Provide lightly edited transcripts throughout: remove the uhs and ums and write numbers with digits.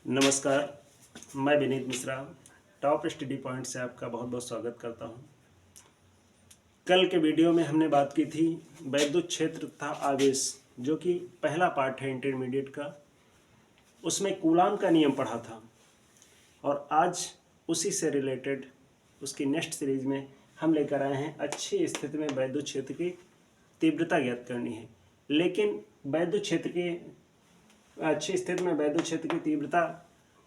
नमस्कार, मैं Vineet Mishra top study point से आपका बहुत बहुत स्वागत करता हूं। कल के वीडियो में हमने बात की थी वैद्युत क्षेत्र तथा आवेश, जो कि पहला पार्ट है इंटरमीडिएट का। उसमें कूलाम का नियम पढ़ा था और आज उसी से रिलेटेड उसकी नेक्स्ट सीरीज में हम लेकर आए हैं अच्छी स्थिति में वैद्युत क्षेत्र की तीव्रता ज्ञात करनी है। लेकिन वैद्युत क्षेत्र की अच्छी स्थिति में वैद्युत क्षेत्र की तीव्रता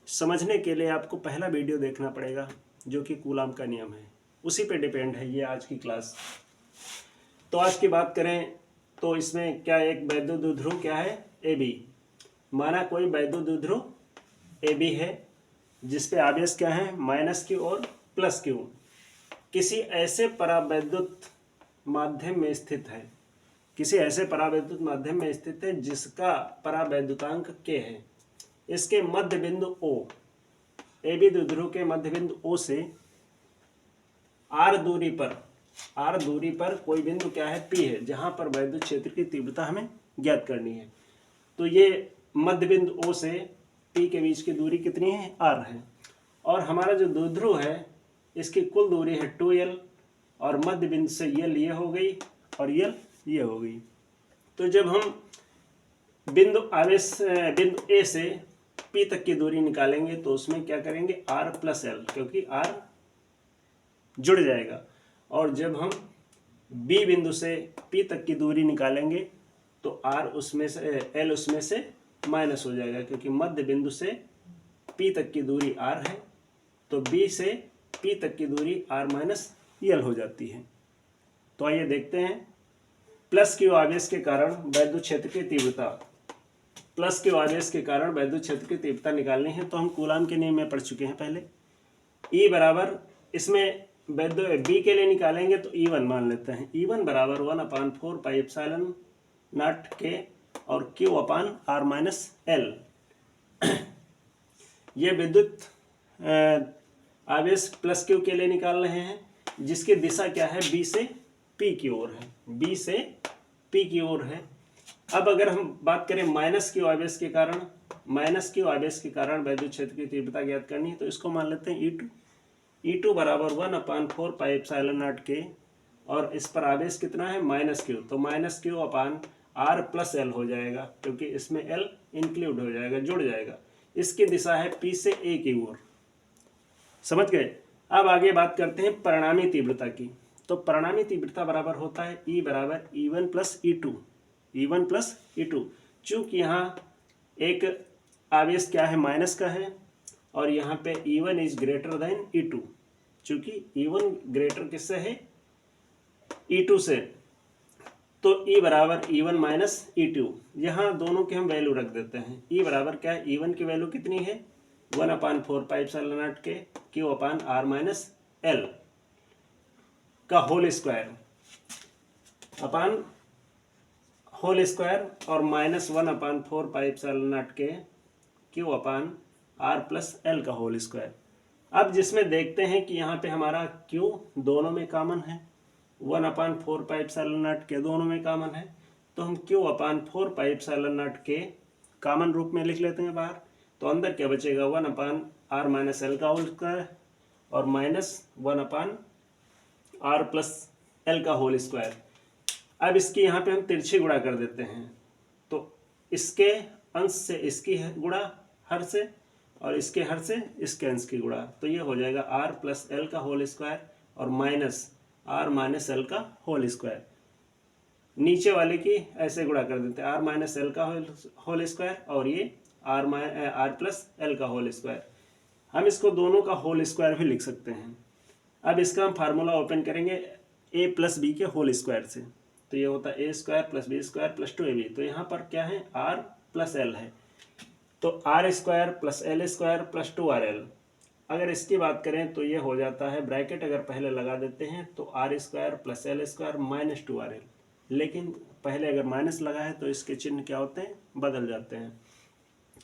समझने के लिए आपको पहला वीडियो देखना पड़ेगा, जो कि कूलाम का नियम है। उसी पे डिपेंड है ये आज की क्लास। तो आज की बात करें तो इसमें क्या एक वैद्युत द्विध्रुव क्या है, ए बी। माना कोई वैद्युत द्विध्रुव ए बी है जिसपे आवेश क्या है, -Q और +Q। किसी ऐसे परावैद्युत माध्यम में स्थित है, किसी ऐसे परावैद्युत माध्यम में स्थित है जिसका परावैद्युतांक K है। इसके मध्य बिंदु O, ए बी द्विध्रुव के मध्य बिंदु O से R दूरी पर कोई बिंदु क्या है, P है, जहां पर वैद्युत क्षेत्र की तीव्रता हमें ज्ञात करनी है। तो ये मध्य बिंदु O से P के बीच की दूरी कितनी है, R है। और हमारा जो द्विध्रुव है इसकी कुल दूरी है 2L और मध्य बिंदु से L ये हो गई और L ये हो गई। तो जब हम बिंदु A से P तक की दूरी निकालेंगे तो उसमें क्या करेंगे, R + L, क्योंकि R जुड़ जाएगा। और जब हम B बिंदु से P तक की दूरी निकालेंगे तो R उसमें से L उसमें से माइनस हो जाएगा, क्योंकि मध्य बिंदु से P तक की दूरी R है तो B से P तक की दूरी R - L हो जाती है। तो आइए देखते हैं +Q आवेश के कारण वैद्युत क्षेत्र की तीव्रता। +Q आवेश के कारण वैद्युत क्षेत्र की तीव्रता निकालनी है तो हम कूलाम के नियम में पढ़ चुके हैं पहले। E बराबर, इसमें वैद्युत B के लिए निकालेंगे तो E1 मान लेते हैं। E1 बराबर 1/4 पाई एप्सिलॉन नॉट K और Q/R-L। ये विद्युत आवेश +Q के लिए निकाल रहे हैं, जिसकी दिशा क्या है, B से P की ओर है, B से P की ओर है। अब अगर हम बात करें -Q आवेश के कारण, वैद्युत क्षेत्र की तीव्रता ज्ञात करनी है तो इसको मान लेते हैं E2। E2 बराबर 1/4 पाई एप्सिलॉन नॉट K और इस पर आवेश कितना है, -Q, तो -Q/R + L हो जाएगा, क्योंकि इसमें L इंक्लूड हो जाएगा, जुड़ जाएगा। इसकी दिशा है P से A की ओर। समझ गए। अब आगे बात करते हैं परिणामी तीव्रता की। तो परिणामी तीव्रता बराबर होता है E बराबर E1 + E2, E1 + E2। चूंकि यहाँ एक आवेश क्या है, माइनस का है और यहाँ पे E1 is greater than E2। चूंकि E1 ग्रेटर किससे है, E2 से, तो E बराबर E1 - E2। यहाँ दोनों के हम वैल्यू रख देते हैं। E बराबर क्या है, E1 की वैल्यू कितनी है, 1/4 pi epsilon naught K Q/R-L का whole square upon whole square और -1/4 pi epsilon naught K Q/R + L का होल स्क्वायर। अब जिसमें देखते हैं कि यहाँ पे हमारा Q दोनों में कॉमन है, 1/4 पाई एप्सिलॉन नॉट K दोनों में कॉमन है, तो हम Q/4 पाई एप्सिलॉन नॉट K कॉमन रूप में लिख लेते हैं बाहर। तो अंदर क्या बचेगा, 1/R - L का होल स्क्वायर और -1/R + L का होल स्क्वायर। अब इसकी यहाँ पे हम तिरछी गुणा कर देते हैं, तो इसके अंश से इसकी गुणा हर से और इसके हर से इसके अंश की गुणा, तो ये हो जाएगा R + L का होल स्क्वायर और -R - L का होल स्क्वायर। नीचे वाले की ऐसे गुणा कर देते हैं, R - L का होल स्क्वायर और ये R + L का होल स्क्वायर। हम इसको दोनों का होल स्क्वायर भी लिख सकते हैं। अब इसका हम फार्मूला ओपन करेंगे A + B के होल स्क्वायर से, तो ये होता है A² + B² + 2AB। तो यहाँ पर क्या है, R + L है, तो R² + L² + 2RL। अगर इसकी बात करें तो ये हो जाता है, ब्रैकेट अगर पहले लगा देते हैं तो R² + L² - 2RL। लेकिन पहले अगर माइनस लगा है तो इसके चिन्ह क्या होते हैं, बदल जाते हैं।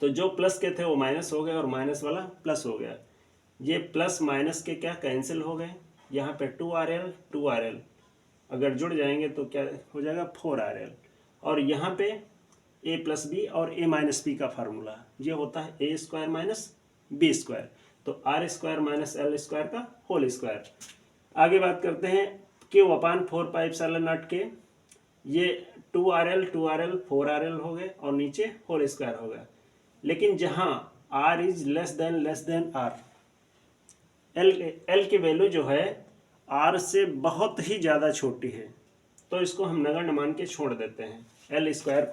तो जो प्लस के थे वो माइनस हो गए और माइनस वाला प्लस हो गया। ये प्लस माइनस के क्या कैंसिल हो गए, यहाँ पे 2RL अगर जुड़ जाएंगे तो क्या हो जाएगा, 4RL। और यहाँ पे ए प्लस बी और ए माइनस बी का फार्मूला, ये होता है A square minus B square, तो R square minus L square का होल स्क्वायर। आगे बात करते हैं क्यू अपान 4πε0 के, ये 2RL 4RL हो गए और नीचे होल स्क्वायर हो गया। लेकिन जहाँ r is less than R, L की वैल्यू जो है r से बहुत ही ज़्यादा छोटी है, तो इसको हम नगण्य मान के छोड़ देते हैं। एल स्क्वायर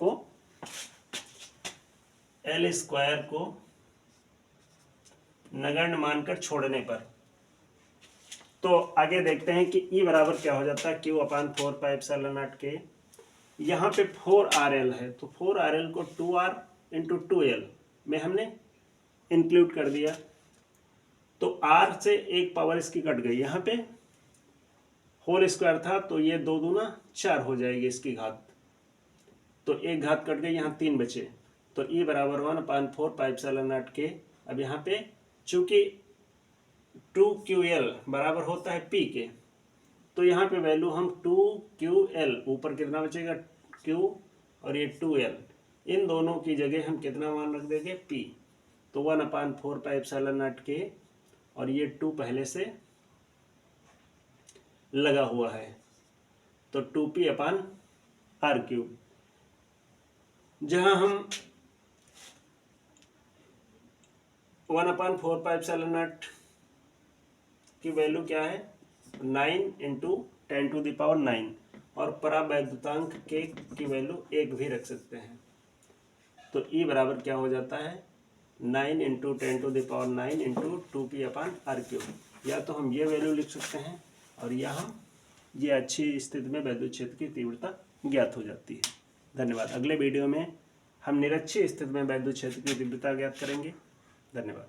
को नगण्य मानकर छोड़ने पर, तो आगे देखते हैं कि E बराबर क्या हो जाता है, क्यू अपान 4πε0 के, यहाँ पे 4RL है तो 4RL को 2R इंटू 2L में हमने इंक्लूड कर दिया, तो R से एक पावर इसकी कट गई, यहाँ पे होल स्क्वायर था तो ये 2 दूना 4 हो जाएगी इसकी घात, तो एक घात कट गई, यहाँ 3 बचे, तो E बराबर 1/4πε0 के। अब यहाँ पे चूंकि 2QL बराबर होता है P के, तो यहाँ पे वैल्यू हम 2QL, ऊपर कितना बचेगा Q और ये 2L, इन दोनों की जगह हम कितना मान रख देंगे P, तो 1/4πε0 के, और ये 2 पहले से लगा हुआ है तो 2P/r³। जहाँ हम 1/4πε0 की वैल्यू क्या है 9 इंटू 10⁹, और परावैद्युतांक के की वैल्यू 1 भी रख सकते हैं, तो E बराबर क्या हो जाता है 9 इंटू 10⁹ इंटू 2P/r³। या तो हम ये वैल्यू लिख सकते हैं और या हम ये अच्छी स्थिति में वैद्युत क्षेत्र की तीव्रता ज्ञात हो जाती है। धन्यवाद। अगले वीडियो में हम निरक्षीय स्थिति में वैद्युत क्षेत्र की तीव्रता ज्ञात करेंगे। धन्यवाद।